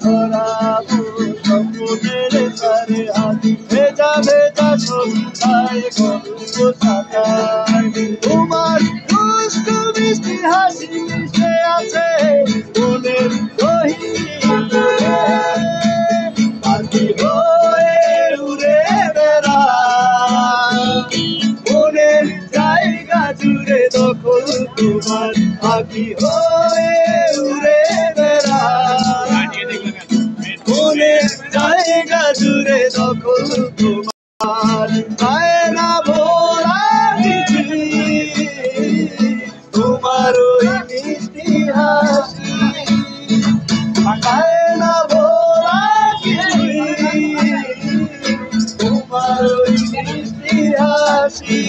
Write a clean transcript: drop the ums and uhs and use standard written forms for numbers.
ধরাবো স্বপ্নের তারে হাতি ভেজা ভেজা সন্ধ্যায় গল্প সাজায় তোমার দুষ্ট মিষ্টি হাসি মিশে আছে মনের গহীরে পাখি হয়ে উড়ে বেড়ায় মনের জায়গা জুড়ে দখল তোমার পাখি হয়ে উড়ে বেড়ায় মনের জায়গা জুড়ে দখল তোমার বায়না ভোলা চিঠি তোমার ওই মিষ্টি হাসি বায়না ভোলা চিঠি তোমার ওই মিষ্টি হাসি